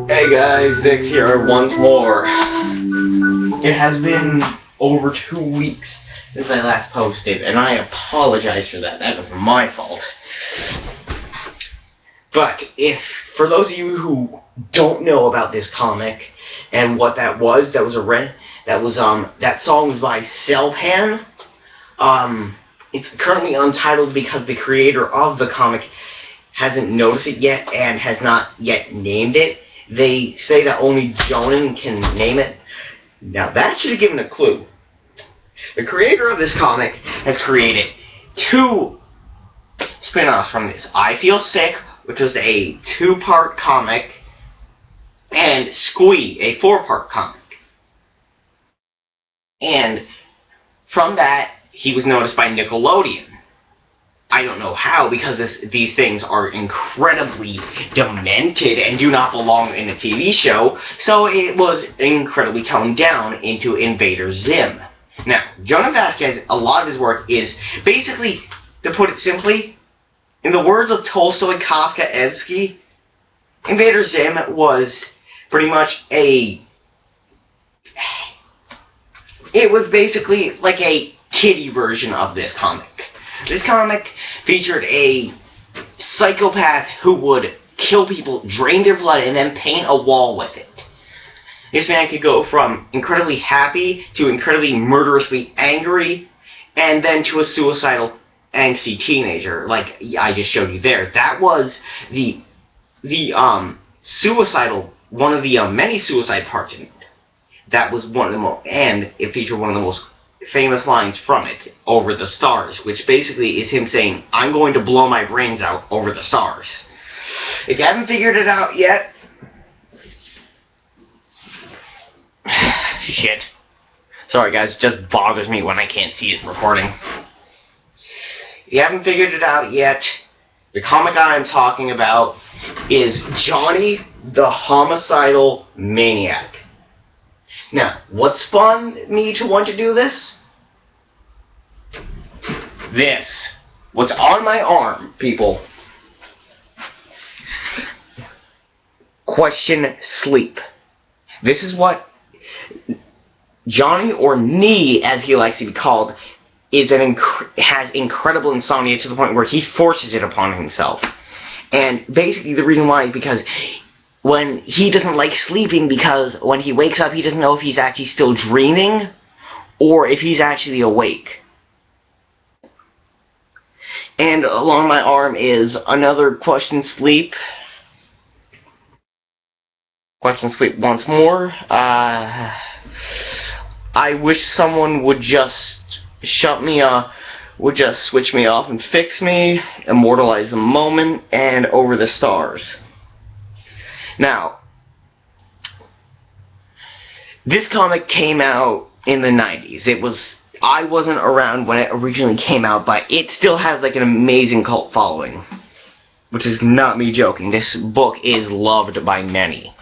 Hey guys, Zix here once more. It has been over 2 weeks since I last posted, and I apologize for that. That was my fault. But for those of you who don't know about this comic and what that song was by Selpan. It's currently untitled because the creator of the comic hasn't noticed it yet and has not yet named it. They say that only Jonan can name it. Now that should have given a clue. The creator of this comic has created 2 spin-offs from this. I Feel Sick, which was a 2-part comic, and Squee, a 4-part comic. And from that, he was noticed by Nickelodeon. I don't know how, because these things are incredibly demented and do not belong in a TV show, so it was incredibly toned down into Invader Zim. Now, Jonah Vasquez, a lot of his work is basically, to put it simply, in the words of Tolstoy Kafkaevsky, Invader Zim was pretty much it was basically like a kiddie version of this comic. This comic featured a psychopath who would kill people, drain their blood, and then paint a wall with it. This man could go from incredibly happy to incredibly murderously angry, and then to a suicidal, angsty teenager, like I just showed you there. That was one of the many suicide parts in it. That was one of the most, and it featured one of the most famous lines from it, "Over the Stars," which basically is him saying, "I'm going to blow my brains out over the stars." If you haven't figured it out yet, shit. Sorry guys, it just bothers me when I can't see it recording. If you haven't figured it out yet, the comic I'm talking about is Johnny the Homicidal Maniac. Now, what spawned me to want to do this? This. What's on my arm, people. Question sleep. This is what Johnny, or Nee as he likes to be called, has incredible insomnia to the point where he forces it upon himself. And basically the reason why is because when he doesn't like sleeping because when he wakes up, he doesn't know if he's actually still dreaming or if he's actually awake. And along my arm is another question sleep. Question sleep once more. I wish someone would just would just switch me off and fix me, immortalize the moment, and over the stars. Now, this comic came out in the 90s. I wasn't around when it originally came out, but it still has like an amazing cult following. Which is not me joking. This book is loved by many.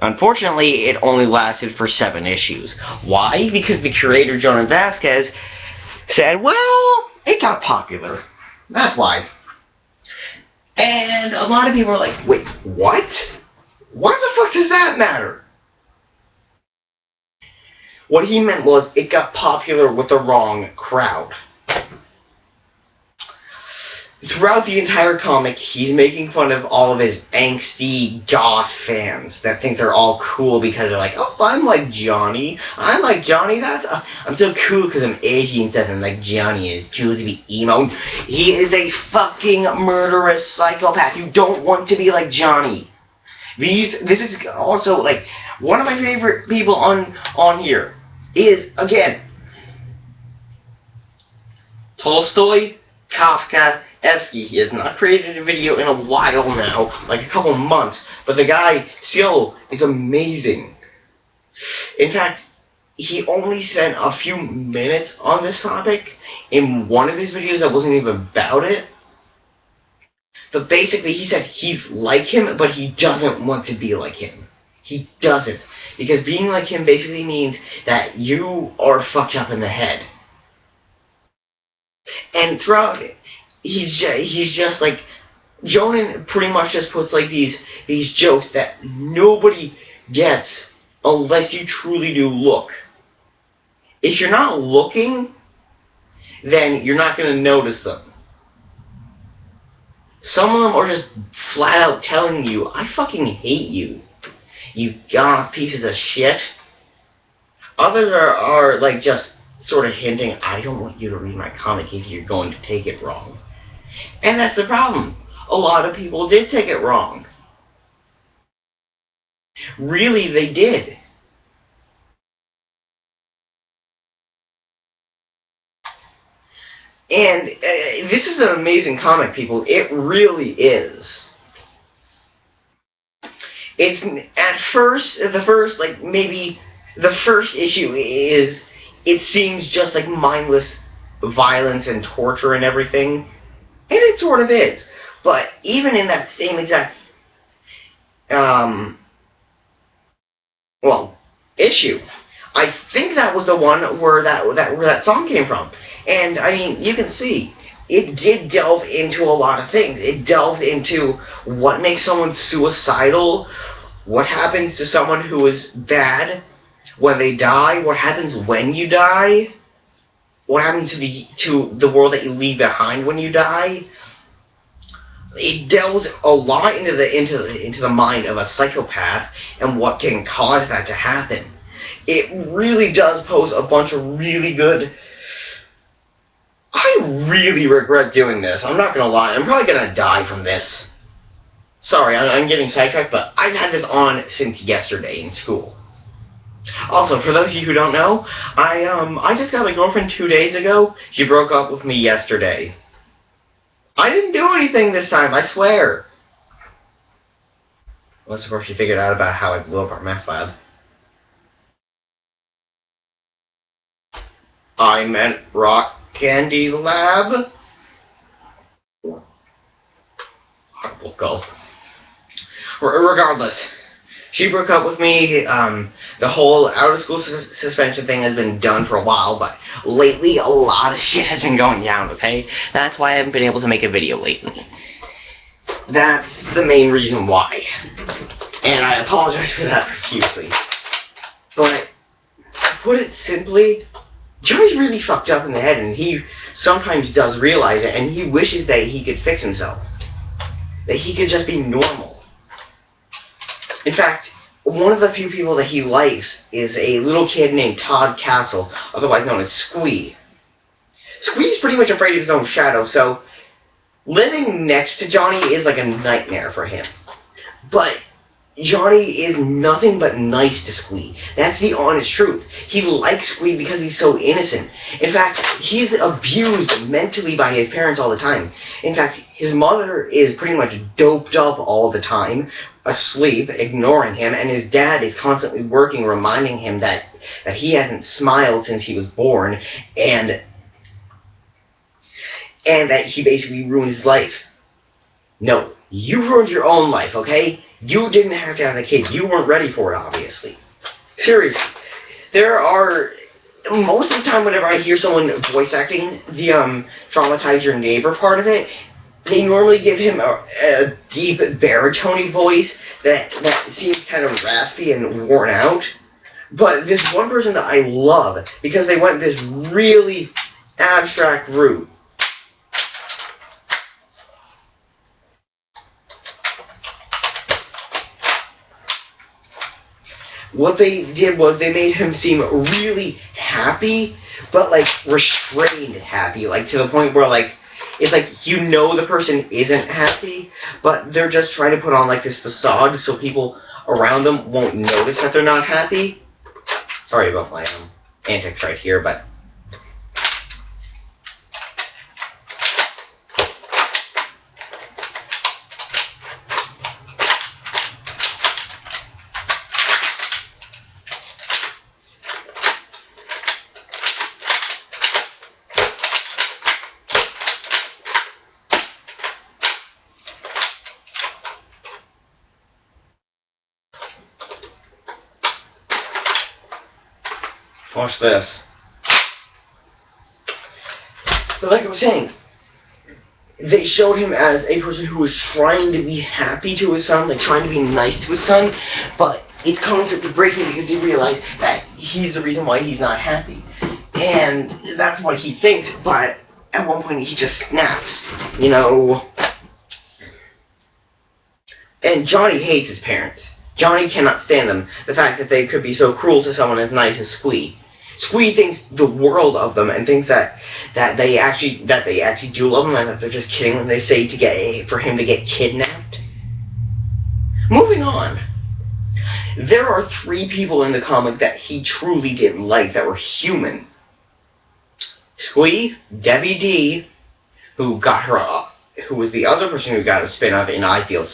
Unfortunately, it only lasted for 7 issues. Why? Because the creator, Jonan Vasquez, said, well, it got popular. That's why. And a lot of people are like, wait, what? What the fuck does that matter? What he meant was, it got popular with the wrong crowd. Throughout the entire comic, he's making fun of all of his angsty goth fans that think they're all cool because they're like, oh, I'm like Johnny. I'm like Johnny. I'm so cool because I'm Asian and stuff. I'm like Johnny. It's cool to be emo. He is a fucking murderous psychopath. You don't want to be like Johnny. This is also like one of my favorite people on here is again Tolstoy, Kafka. He has not created a video in a while now, like a couple months, but the guy still is amazing. In fact, he only spent a few minutes on this topic in one of his videos that wasn't even about it. But basically, he said he's like him, but he doesn't want to be like him. He doesn't. Because being like him basically means that you are fucked up in the head. And throughout it, he's just like, Jonan pretty much just puts like these jokes that nobody gets unless you truly do look. If you're not looking, then you're not going to notice them. Some of them are just flat out telling you, I fucking hate you, you goth pieces of shit. Others are like just sort of hinting, I don't want you to read my comic if you're going to take it wrong. And that's the problem. A lot of people did take it wrong. Really, they did. And this is an amazing comic, people. It really is. It's, at first, maybe the first issue is, it seems just like mindless violence and torture and everything. And it sort of is. But even in that same exact, issue, I think that was the one where that song came from. And, I mean, you can see, it did delve into a lot of things. It delved into what makes someone suicidal, what happens to someone who is bad when they die, what happens when you die, what happens to the world that you leave behind when you die. It delves a lot into the mind of a psychopath and what can cause that to happen. It really does pose a bunch of really good. I really regret doing this. I'm not gonna lie. I'm probably gonna die from this. Sorry, I'm getting sidetracked, but I've had this on since yesterday in school. Also, for those of you who don't know, I just got a girlfriend 2 days ago. She broke up with me yesterday. I didn't do anything this time, I swear. Unless, of course, she figured out about how I blew up our meth lab. I meant Rock Candy Lab. Horrible gulp. Regardless. She broke up with me. The whole out-of-school suspension thing has been done for a while, but lately a lot of shit has been going down, okay? That's why I haven't been able to make a video lately. That's the main reason why. And I apologize for that profusely. But, to put it simply, Joey's really fucked up in the head, and he sometimes does realize it, and he wishes that he could fix himself. That he could just be normal. In fact, one of the few people that he likes is a little kid named Todd Castle, otherwise known as Squee. Squee's pretty much afraid of his own shadow, so living next to Johnny is like a nightmare for him. But Johnny is nothing but nice to Squee. That's the honest truth. He likes Squee because he's so innocent. In fact, he's abused mentally by his parents all the time. In fact, his mother is pretty much doped up all the time, asleep, ignoring him, and his dad is constantly working, reminding him that he hasn't smiled since he was born, and that he basically ruined his life. No, you ruined your own life, okay? You didn't have to have a kid. You weren't ready for it, obviously. Seriously. Most of the time whenever I hear someone voice acting the traumatize your neighbor part of it, they normally give him a deep baritone voice that seems kind of raspy and worn out. But this one person that I love, because they went this really abstract route. What they did was they made him seem really happy, but like restrained happy, like to the point where like it's like you know the person isn't happy, but they're just trying to put on like this facade so people around them won't notice that they're not happy. Sorry about my antics right here, but watch this. But like I was saying, they showed him as a person who was trying to be happy to his son, like trying to be nice to his son, but it's constantly breaking because he realized that he's the reason why he's not happy. And that's what he thinks, but at one point he just snaps, you know. And Johnny hates his parents. Johnny cannot stand them. The fact that they could be so cruel to someone as nice as Squee. Squee thinks the world of them and thinks that they actually do love him and that they're just kidding when they say for him to get kidnapped. Moving on. There are 3 people in the comic that he truly didn't like that were human. Squee, Debbie D, who was the other person who got a spin-off in I Feel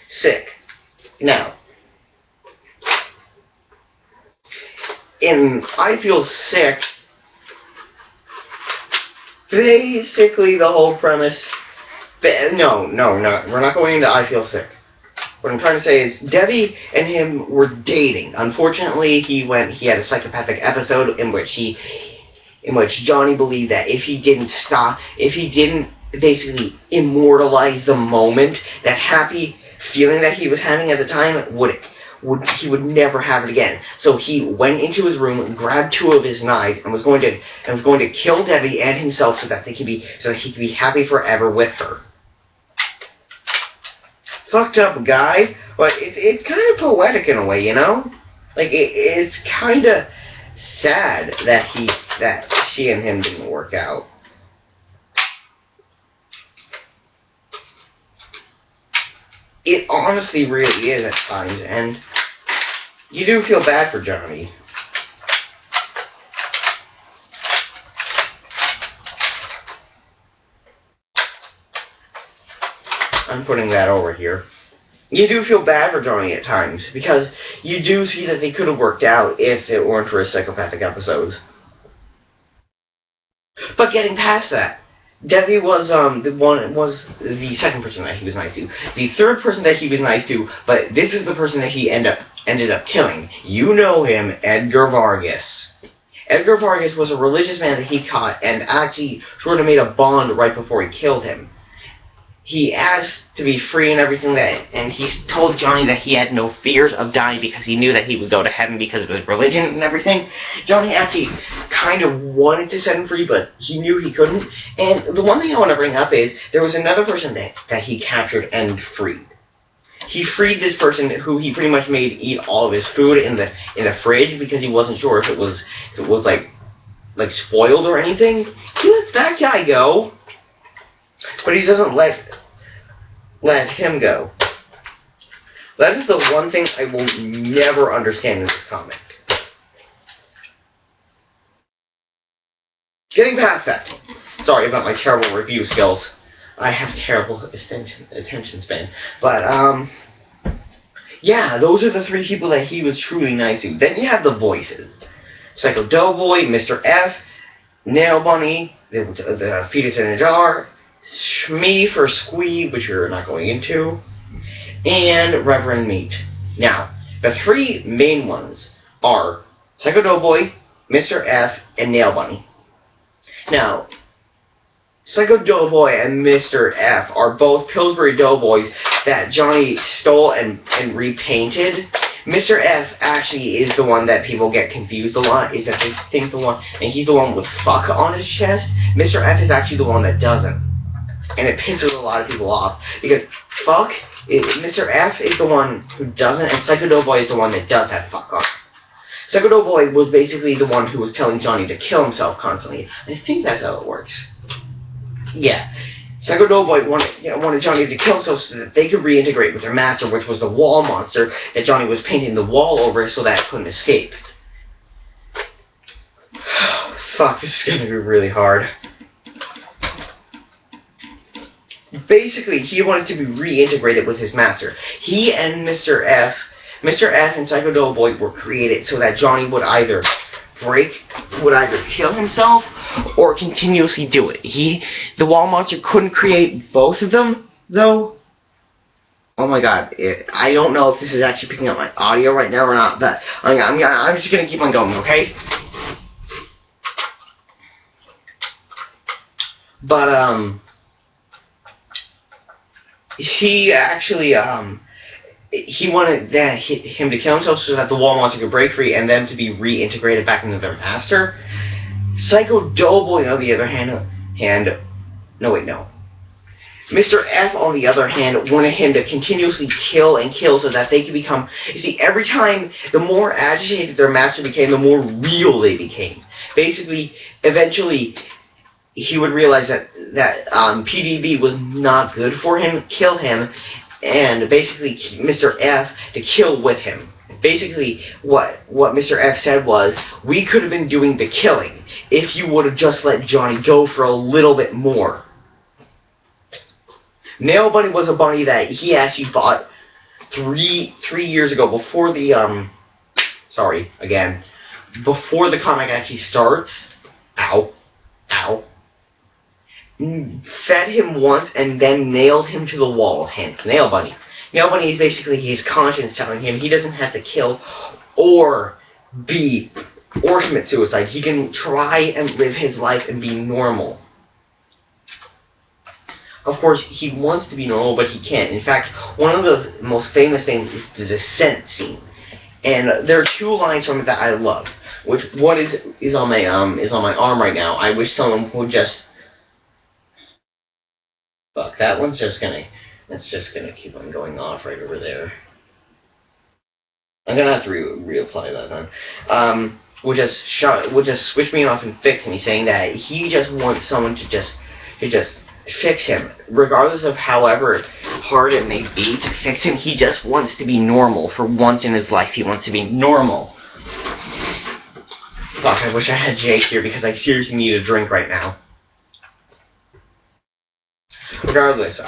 Sick. Now, in I Feel Sick, basically the whole premise... No, we're not going into I Feel Sick. What I'm trying to say is, Debbie and him were dating. Unfortunately, he had a psychopathic episode in which Johnny believed that if he didn't basically immortalize the moment, that happy feeling that he was having at the time he would never have it again. So he went into his room, grabbed 2 of his knives, and was going to kill Debbie and himself so that he could be happy forever with her. Fucked up guy, but it's kind of poetic in a way, you know? Like it's kind of sad that she and him didn't work out. It honestly really is at times, and you do feel bad for Johnny. I'm putting that over here. You do feel bad for Johnny at times, because you do see that they could have worked out if it weren't for his psychopathic episodes. But getting past that, Debbie was the second person that he was nice to. The third person that he was nice to, but this is the person that he ended up killing. You know him, Edgar Vargas. Edgar Vargas was a religious man that he caught and actually sort of made a bond right before he killed him. He asked to be free and everything, and he told Johnny that he had no fears of dying because he knew that he would go to heaven because of his religion and everything. Johnny actually kind of wanted to set him free, but he knew he couldn't. And the one thing I want to bring up is there was another person that he captured and freed. he freed this person who he pretty much made eat all of his food in the fridge because he wasn't sure if it was like spoiled or anything. He lets that guy go, but he doesn't let him go. That is the one thing I will never understand in this comic. Getting past that. Sorry about my terrible review skills. I have terrible attention span. But, yeah, those are the three people that he was truly nice to. Then you have the voices. Psycho Doughboy, Mr. F, Nail Bunny, the Fetus in a Jar, Shmee for Squee, which you're not going into, and Reverend Meat. Now, the three main ones are Psycho Doughboy, Mr. F, and Nail Bunny. Now, Psycho Doughboy and Mr. F are both Pillsbury Doughboys that Johnny stole and repainted. Mr. F actually is the one that people get confused a lot, is that they think and he's the one with fuck on his chest. Mr. F is actually the one that doesn't. And it pisses a lot of people off, because fuck, Mr. F is the one who doesn't, and Psycho Doughboy is the one that does have fuck on. Psycho Doughboy was basically the one who was telling Johnny to kill himself constantly. I think that's how it works. Yeah. Psycho Doughboy wanted Johnny to kill himself so that they could reintegrate with their master, which was the wall monster that Johnny was painting the wall over so that it couldn't escape. Fuck, this is gonna be really hard. Basically, he wanted to be reintegrated with his master. He and Mr. F and Psycho Doughboy were created so that Johnny would either kill himself or continuously do it. The wall monster couldn't create both of them, though. Oh my god, I don't know if this is actually picking up my audio right now or not, but I'm just gonna keep on going, okay? But, he actually, he wanted him to kill himself so that the wall monster could break free and them to be reintegrated back into their master. Psycho Doughboy, on the other hand, Mr. F, on the other hand, wanted him to continuously kill and kill so that they could become... You see, every time, the more agitated their master became, the more real they became. Basically, eventually, he would realize that PDB was not good for him, kill him, and basically Mr. F to kill with him. Basically, what Mr. F said was, we could have been doing the killing if you would have just let Johnny go for a little bit more. Nail Bunny was a bunny that he actually bought three years ago before the, before the comic actually starts. Ow. Fed him once and then nailed him to the wall. Hence, Nail Bunny. Nail Bunny is basically his conscience telling him he doesn't have to kill or commit suicide. He can try and live his life and be normal. Of course, he wants to be normal, but he can't. In fact, one of the most famous things is the descent scene. And there are two lines from it that I love. Which one is on my arm right now. I wish someone would just... Fuck, that's just gonna keep on going off right over there. I'm gonna have to reapply that then. Would just switch me off and fix me, saying that he just wants someone to just fix him. Regardless of however hard it may be to fix him, he just wants to be normal. For once in his life, he wants to be normal. Fuck, I wish I had Jake here because I seriously need a drink right now. Regardless,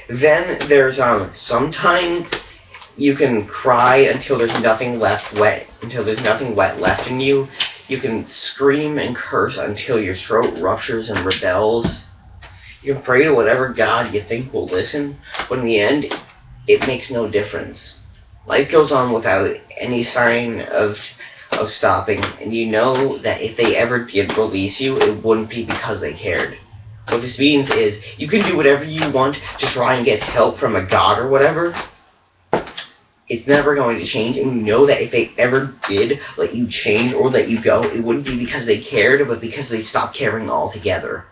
then there's, sometimes you can cry until there's nothing wet left in you. You can scream and curse until your throat ruptures and rebels. You can pray to whatever god you think will listen, but in the end, it makes no difference. Life goes on without any sign of stopping, and you know that if they ever did release you, it wouldn't be because they cared. What this means is, you can do whatever you want to try and get help from a god or whatever. It's never going to change, and you know that if they ever did let you change or let you go, it wouldn't be because they cared, but because they stopped caring altogether.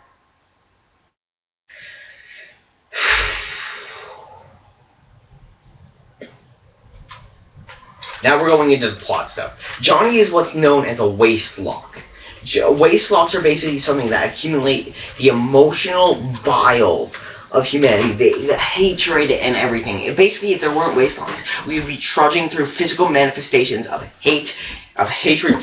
Now we're going into the plot stuff. Johnny is what's known as a waste lock. Waste locks are basically something that accumulate the emotional bile of humanity, the hatred and everything. Basically, if there weren't waste locks, we would be trudging through physical manifestations of hate, of hatred,